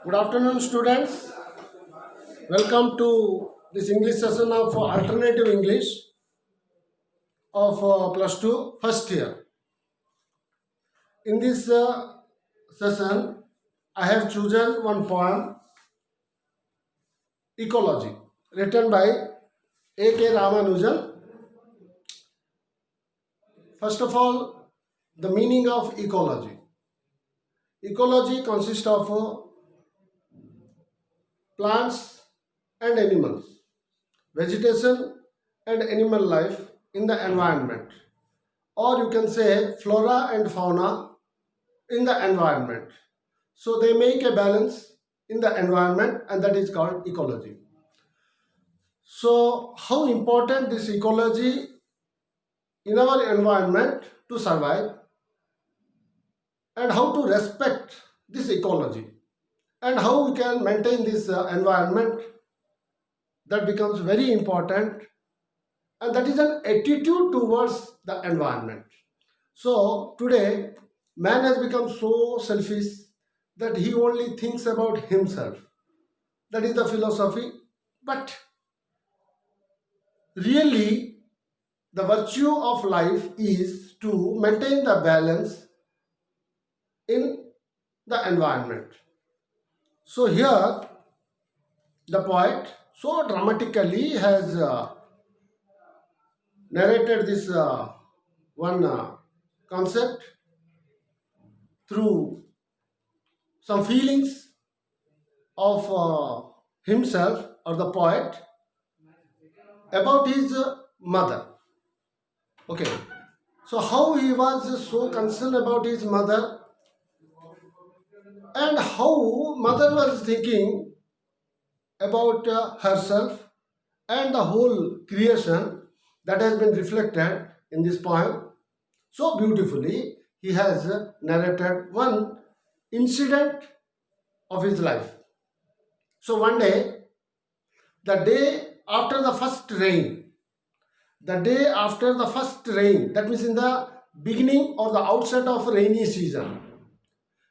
Good afternoon, students. Welcome to this English session of Alternative English of plus 2 first year. In this session, I have chosen one poem, Ecology, written by A.K. Ramanujan. First of all, the meaning of ecology. Ecology consists of plants and animals, vegetation and animal life in the environment, or you can say flora and fauna in the environment. So they make a balance in the environment, and that is called ecology. So how important this ecology in our environment to survive, and how to respect this ecology, and how we can maintain this environment, that becomes very important, and that is an attitude towards the environment. So today, man has become so selfish that he only thinks about himself. That is the philosophy. But really, the virtue of life is to maintain the balance in the environment. So here, the poet so dramatically has narrated this one concept through some feelings of himself, or the poet, about his mother. Okay, so how he was so concerned about his mother, and how mother was thinking about herself and the whole creation, that has been reflected in this poem so beautifully. He has narrated one incident of his life. So one day, the day after the first rain, that means in the beginning or the outset of rainy season,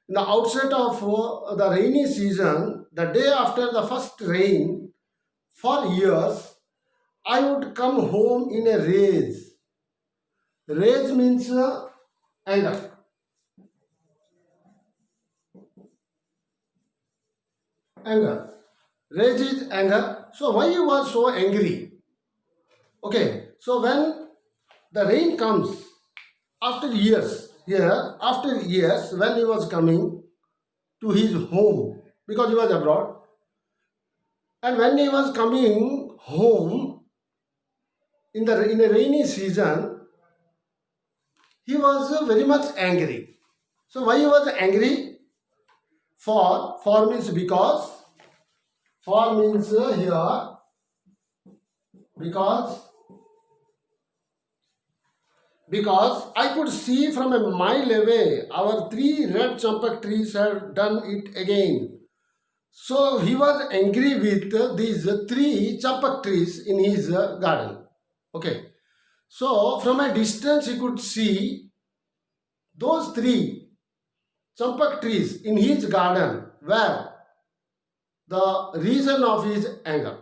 in the outset of the rainy season, the day after the first rain, for years, I would come home in a rage. Rage means anger. Anger. Rage is anger. So why you was so angry? Okay. So when the rain comes after years, here after years, when he was coming to his home, because he was abroad, and when he was coming home in a rainy season, he was very much angry. So why he was angry? For means because, for means here because I could see from a mile away our three red champak trees had done it again. So he was angry with these three champak trees in his garden. Okay. So from a distance he could see those three champak trees in his garden were the reason of his anger.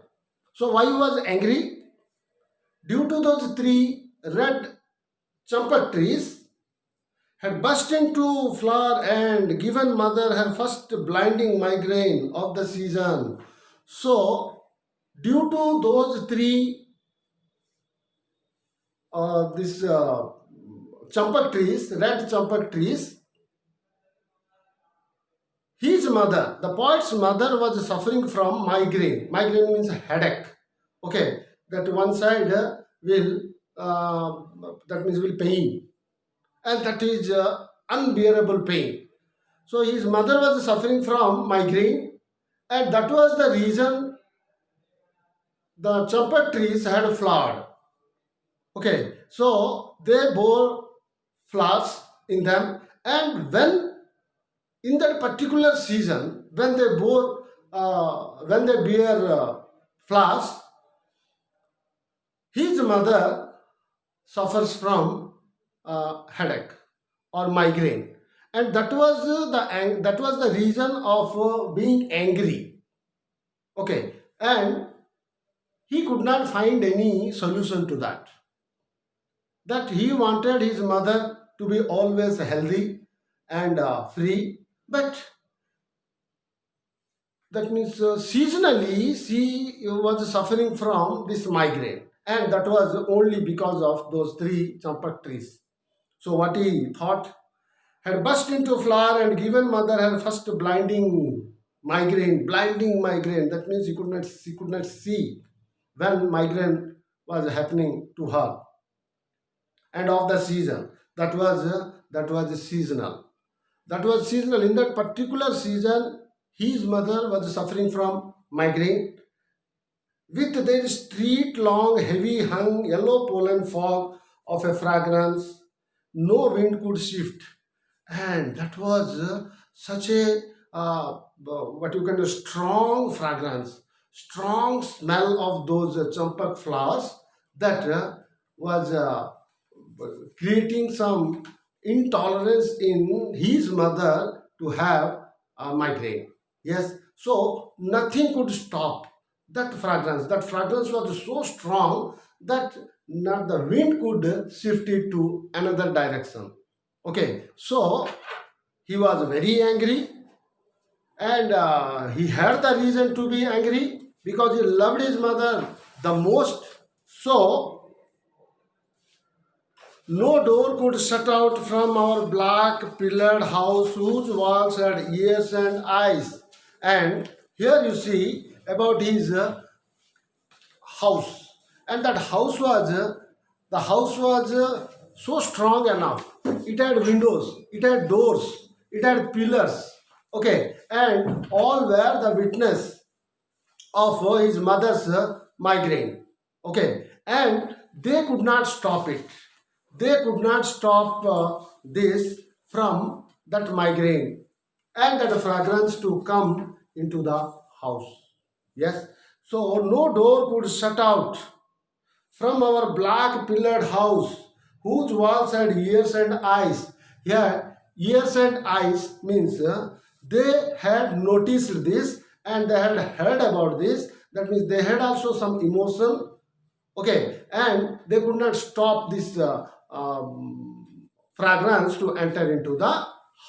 So why he was angry? Due to those three red champak trees had burst into flower and given mother her first blinding migraine of the season. So, due to those three this champak trees, red champak trees, his mother, the poet's mother, was suffering from migraine. Migraine means headache. Okay, that one side will that means will pain, and that is unbearable pain. So his mother was suffering from migraine, and that was the reason the champak trees had flowered. Okay, so they bore flowers in them, and when in that particular season, when they bear flowers, his mother suffers from headache or migraine, and that was the reason of being angry. Okay, and he could not find any solution to that. That he wanted his mother to be always healthy and free, but that means seasonally she was suffering from this migraine, and that was only because of those three champak trees. So what he thought, had burst into flower and given mother her first blinding migraine. That means she could not see when migraine was happening to her, and of the season. That was seasonal. That was seasonal. In that particular season, his mother was suffering from migraine with their street long, heavy hung yellow pollen fog of a fragrance no wind could shift. And that was such a what you can do, strong fragrance, strong smell of those champak flowers that was creating some intolerance in his mother to have a migraine. Yes, so nothing could stop that fragrance. That fragrance was so strong that not the wind could shift it to another direction. Okay, so he was very angry, and he had the reason to be angry because he loved his mother the most. So no door could shut out from our black pillared house whose walls had ears and eyes. And here you see about his house. And that house was so strong enough. It had windows, it had doors, it had pillars. Okay, and all were the witness of his mother's migraine. Okay, and they could not stop it. They could not stop this from that migraine and that fragrance to come into the house. Yes, so no door could shut out from our black pillared house, whose walls had ears and eyes. Here, ears and eyes means they had noticed this and they had heard about this. That means they had also some emotion. Okay, and they could not stop this fragrance to enter into the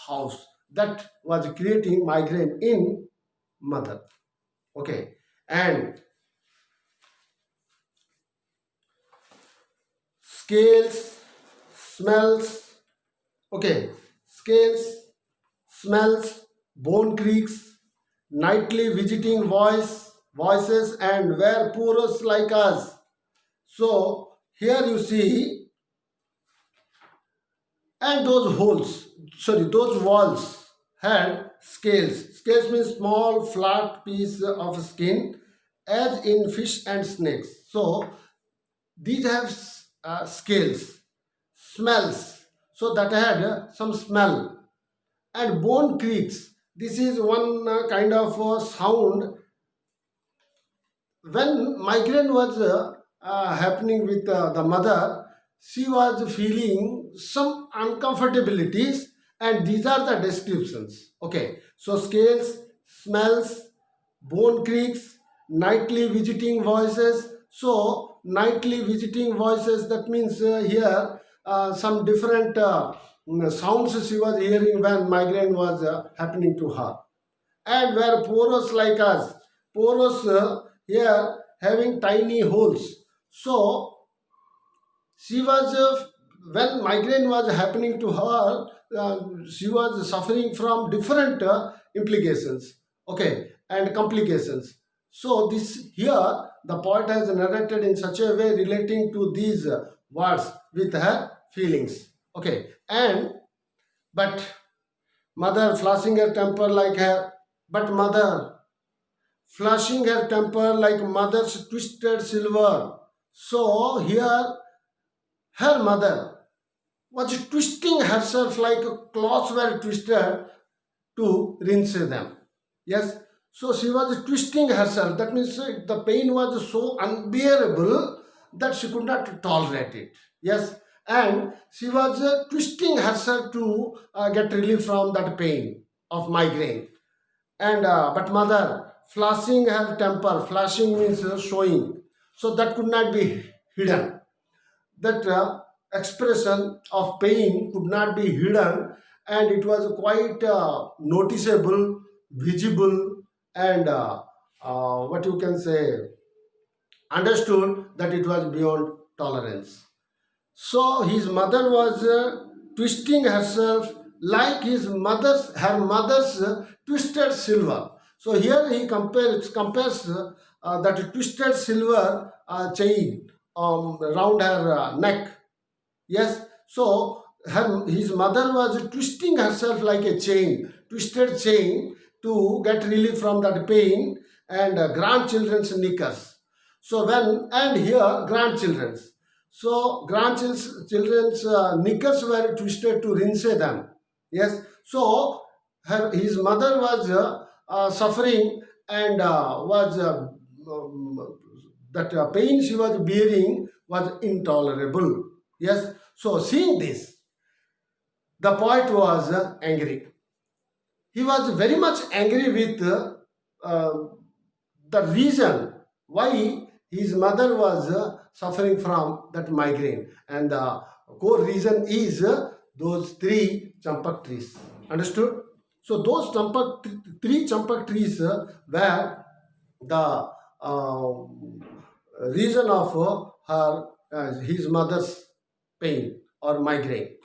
house. That was creating migraine in mother. Okay, and scales, smells, okay, scales, smells, bone creaks, nightly visiting voices, and were poorest like us. So here you see, and those walls had scales. Scales means small flat piece of skin, as in fish and snakes. So these have scales, smells, so that had some smell, and bone creaks. This is one kind of sound when migraine was happening with the mother. She was feeling some uncomfortabilities, and these are the descriptions. Okay, so scales, smells, bone creaks, nightly visiting voices. So nightly visiting voices, that means here some different sounds she was hearing when migraine was happening to her. And were porous like us, porous here having tiny holes. So she was when migraine was happening to her, she was suffering from different implications, okay, and complications. So this here the poet has narrated in such a way relating to these words with her feelings. Okay, and but mother flashing her temper like her, but mother flashing her temper like mother's twisted silver. So here her mother was twisting herself like cloths were twisted to rinse them. Yes, so she was twisting herself. That means the pain was so unbearable that she could not tolerate it. Yes, and she was twisting herself to get relief from that pain of migraine. And but mother, flashing her temper, flashing means showing, so that could not be hidden. That expression of pain could not be hidden, and it was quite noticeable, visible, and what you can say, understood that it was beyond tolerance. So his mother was twisting herself like her mother's twisted silver. So here he compares that twisted silver chain around her neck. Yes, so his mother was twisting herself like a chain, twisted chain, to get relief from that pain, and grandchildren's knickers. So when, and here grandchildren's. So grandchildren's knickers were twisted to rinse them. Yes, so his mother was suffering, and was that pain she was bearing was intolerable. Yes, so seeing this, the poet was angry. He was very much angry with uh, the reason why his mother was suffering from that migraine, and the core reason is those three champak trees. Understood? So those three champak trees were the reason of her his mother's pain or migraine.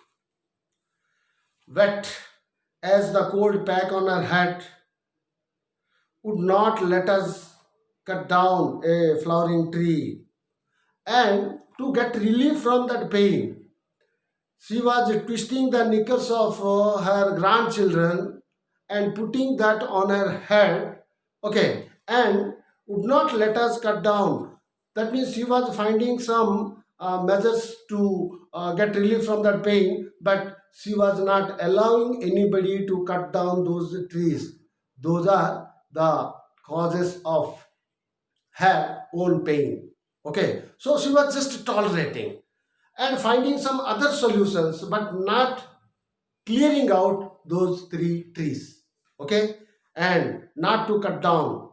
Wet as the cold pack on her hat would not let us cut down a flowering tree. And to get relief from that pain, she was twisting the knickers of her grandchildren and putting that on her head. Okay, and would not let us cut down. That means she was finding some measures to get relief from that pain, but she was not allowing anybody to cut down those trees. Those are the causes of her own pain. Okay, so she was just tolerating and finding some other solutions, but not clearing out those three trees. Okay, and not to cut down.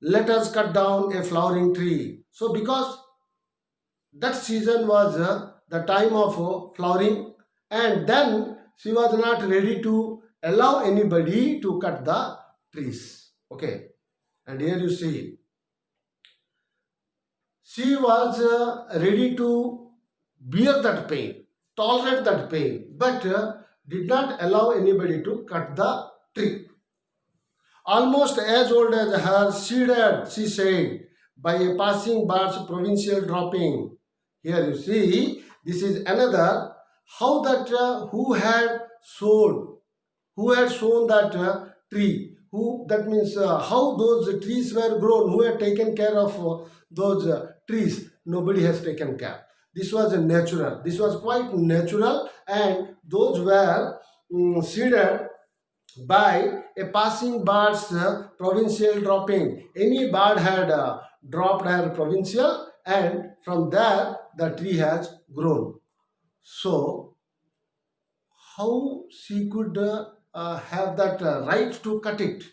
Let us cut down a flowering tree. So, because that season was the time of flowering, and then she was not ready to allow anybody to cut the trees. Okay, and here you see she was ready to bear that pain, tolerate that pain, but did not allow anybody to cut the tree. Almost as old as her, she said, by a passing bird's provincial dropping. Here you see, this is another how that who had sown that tree, who, that means how those trees were grown, who had taken care of those trees. Nobody has taken care. This was natural. This was quite natural, and those were seeded by a passing bird's provincial dropping. Any bird had dropped her provincial, and from there the tree has grown. So how she could have that right to cut it?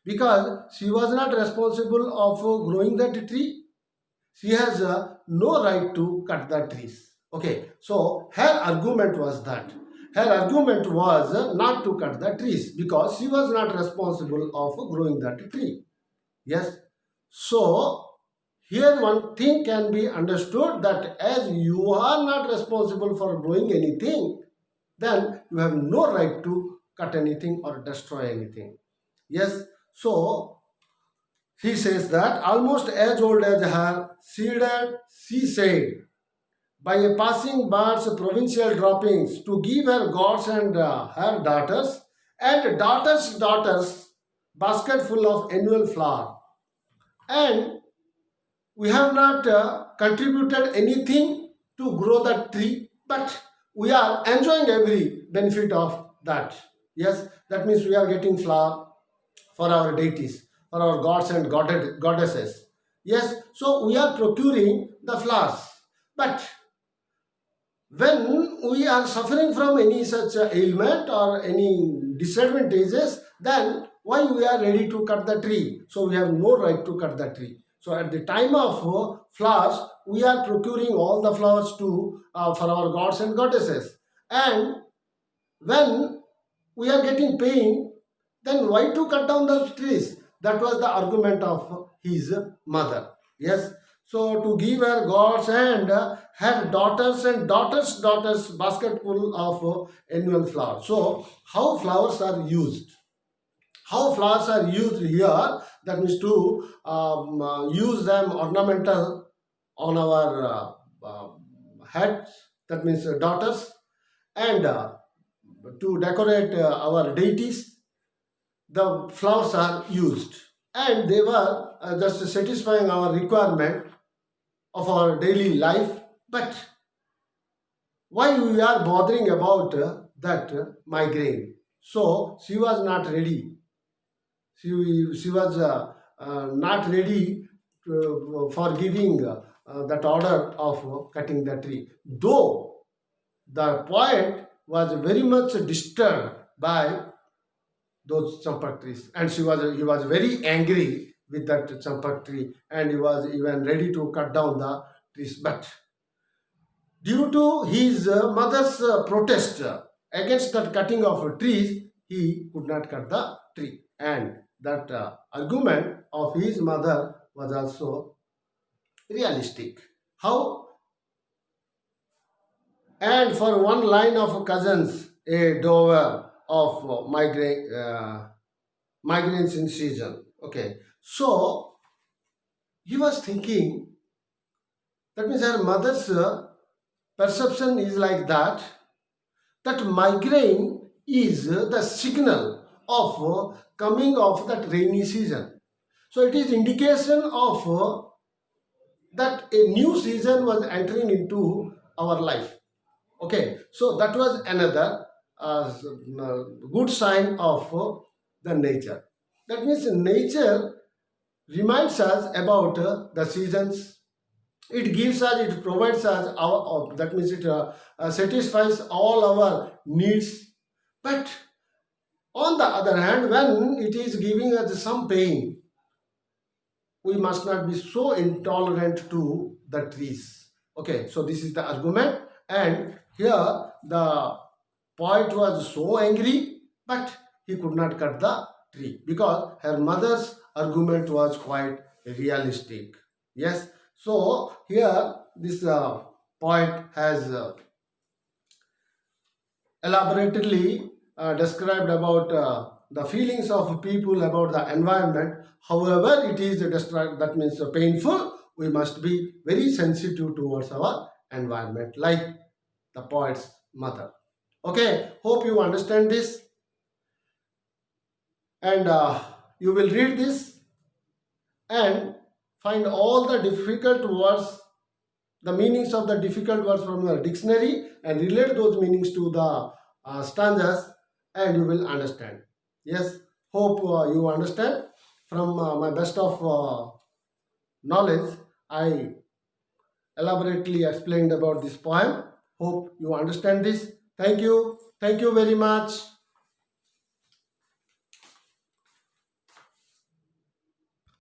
Because she was not responsible of growing that tree. She has no right to cut the trees. Okay, so her argument was that. Her argument was not to cut the trees because she was not responsible of growing that tree. Yes. So here one thing can be understood, that as you are not responsible for growing anything, then you have no right to cut anything or destroy anything. Yes. So he says that almost as old as her, she said, by a passing bird's provincial droppings, to give her gods and her daughters, and daughters' daughters, basket full of annual flower. And we have not contributed anything to grow that tree, but we are enjoying every benefit of that. Yes, that means we are getting flower for our deities, for our gods and goddesses. Yes, so we are procuring the flowers, but When we are suffering from any such ailment or any disadvantages, then why we are ready to cut the tree? So we have no right to cut the tree. So at the time of flowers, we are procuring all the flowers to for our gods and goddesses. And when we are getting pain, then why to cut down the trees? That was the argument of his mother. Yes. So to give her gods and her daughters and daughters basket full of annual flowers. So how flowers are used? How flowers are used here? That means to use them ornamental on our heads. That means daughters, and to decorate our deities, the flowers are used, and they were just satisfying our requirement of our daily life. But why we are bothering about that migraine? So she was not ready. She was not ready for giving that order of cutting the tree. Though the poet was very much disturbed by those champak trees, and he was very angry with that champak tree, and he was even ready to cut down the trees. But due to his mother's protest against that cutting of trees, he could not cut the tree, and that argument of his mother was also realistic. How? And for one line of cousins, a dover of migraines in season. Okay, so he was thinking, that means her mother's perception is like that, that migraine is the signal of coming of that rainy season. So it is indication of that a new season was entering into our life. Okay, so that was another good sign of the nature. That means nature reminds us about the seasons. It gives us, it provides us our, that means it satisfies all our needs. But on the other hand, when it is giving us some pain, we must not be so intolerant to the trees. Okay, so this is the argument, and here the poet was so angry, but he could not cut the tree because her mother's argument was quite realistic. Yes, so here this poet has elaborately described about the feelings of people about the environment. However, it is that means painful. We must be very sensitive towards our environment, like the poet's mother. Okay, hope you understand this, and you will read this and find all the difficult words, the meanings of the difficult words from your dictionary, and relate those meanings to the stanzas, and you will understand. Yes, hope you understand. From my best of knowledge, I elaborately explained about this poem. Hope you understand this. Thank you. Thank you very much.